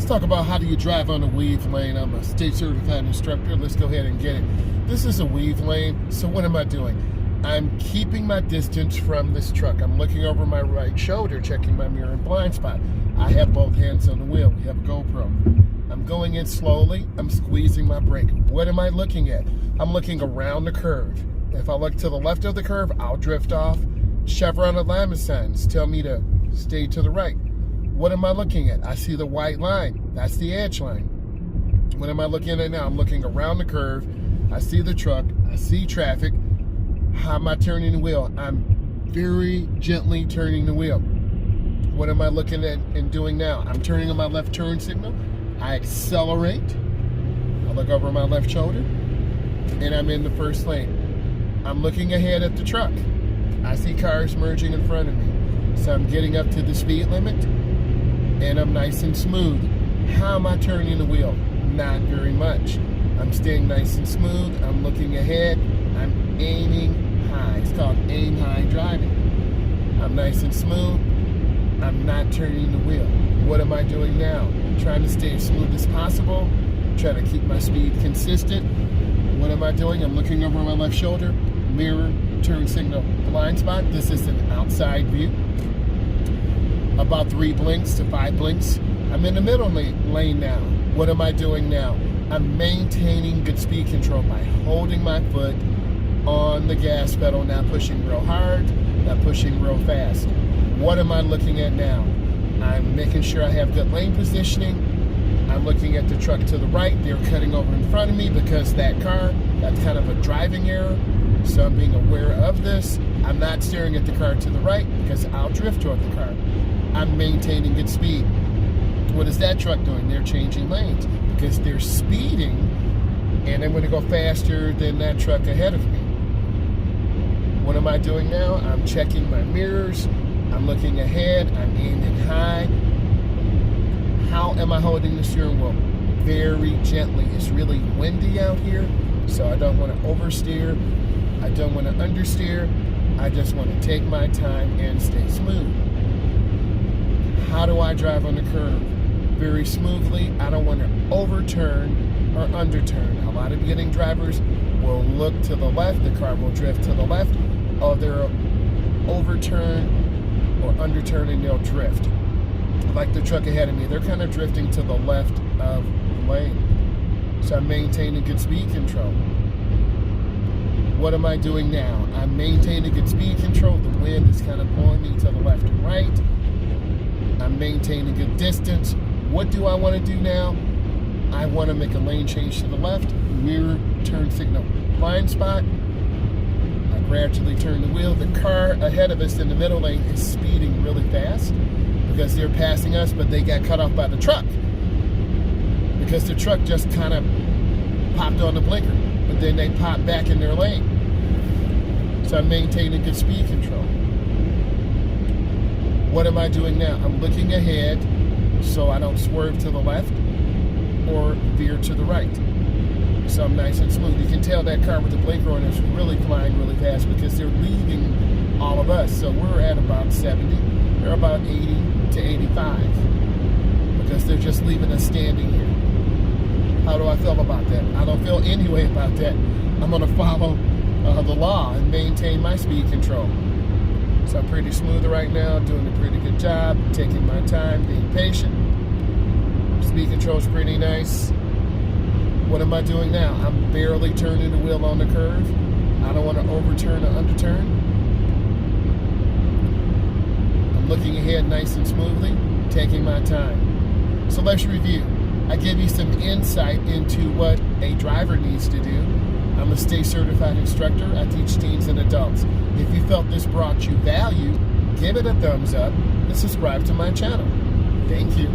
Let's talk about how do you drive on a weave lane. I'm a state certified instructor. Let's go ahead and get it. This is a weave lane, so what am I doing? I'm keeping my distance from this truck. I'm looking over my right shoulder, checking my mirror and blind spot. I have both hands on the wheel. We have a GoPro. I'm going in slowly. I'm squeezing my brake. What am I looking at? I'm looking around the curve. If I look to the left of the curve, I'll drift off. Chevron alignment signs tell me to stay to the right. What am I looking at? I see the white line. That's the edge line. What am I looking at now? I'm looking around the curve. I see the truck. I see traffic. How am I turning the wheel? I'm very gently turning the wheel. What am I looking at and doing now? I'm turning on my left turn signal. I accelerate. I look over my left shoulder, and I'm in the first lane. I'm looking ahead at the truck. I see cars merging in front of me. So I'm getting up to the speed limit, and I'm nice and smooth. How am I turning the wheel? Not very much. I'm staying nice and smooth. I'm looking ahead. I'm aiming high. It's called aim high driving. I'm nice and smooth. I'm not turning the wheel. What am I doing now? Trying to stay as smooth as possible. Trying to keep my speed consistent. What am I doing? I'm looking over my left shoulder. Mirror, turn signal, blind spot. This is an outside view. About 3 blinks to 5 blinks. I'm in the middle lane now. What am I doing now? I'm maintaining good speed control by holding my foot on the gas pedal, not pushing real hard, not pushing real fast. What am I looking at now? I'm making sure I have good lane positioning. I'm looking at the truck to the right. They're cutting over in front of me because that car, that's kind of a driving error. So I'm being aware of this. I'm not staring at the car to the right because I'll drift toward the car. I'm maintaining good speed. What is that truck doing? They're changing lanes because they're speeding, and I'm going to go faster than that truck ahead of me. What am I doing now? I'm checking my mirrors. I'm looking ahead. I'm aiming high. How am I holding the steering wheel? Very gently. It's really windy out here, so I don't want to oversteer. I don't want to understeer. I just want to take my time and stay smooth. How do I drive on the curve? Very smoothly. I don't want to overturn or underturn. A lot of beginning drivers will look to the left. The car will drift to the left. Or they'll overturn or underturn and they'll drift. Like the truck ahead of me, they're kind of drifting to the left of the lane. So I'm maintaining good speed control. What am I doing now? I'm maintaining good speed control. The wind is kind of pulling me to the left and right. I'm maintaining good distance. What do I want to do now? I want to make a lane change to the left. Mirror, turn signal, blind spot. I gradually turn the wheel. The car ahead of us in the middle lane is speeding really fast because they're passing us, but they got cut off by the truck because the truck just kind of popped on the blinker, but then they popped back in their lane. So I'm maintaining good speed control. What am I doing now? I'm looking ahead so I don't swerve to the left or veer to the right. So I'm nice and smooth. You can tell that car with the blinker on is really flying really fast because they're leaving all of us. So we're at about 70. They're about 80 to 85 because they're just leaving us standing here. How do I feel about that? I don't feel any way about that. I'm going to follow the law and maintain my speed control. So I'm pretty smooth right now, doing a pretty good job, taking my time, being patient. Speed control is pretty nice. What am I doing now? I'm barely turning the wheel on the curve. I don't want to overturn or underturn. I'm looking ahead nice and smoothly, taking my time. So let's review. I gave you some insight into what a driver needs to do. I'm a state certified instructor. I teach teens and adults. If you felt this brought you value, give it a thumbs up and subscribe to my channel. Thank you.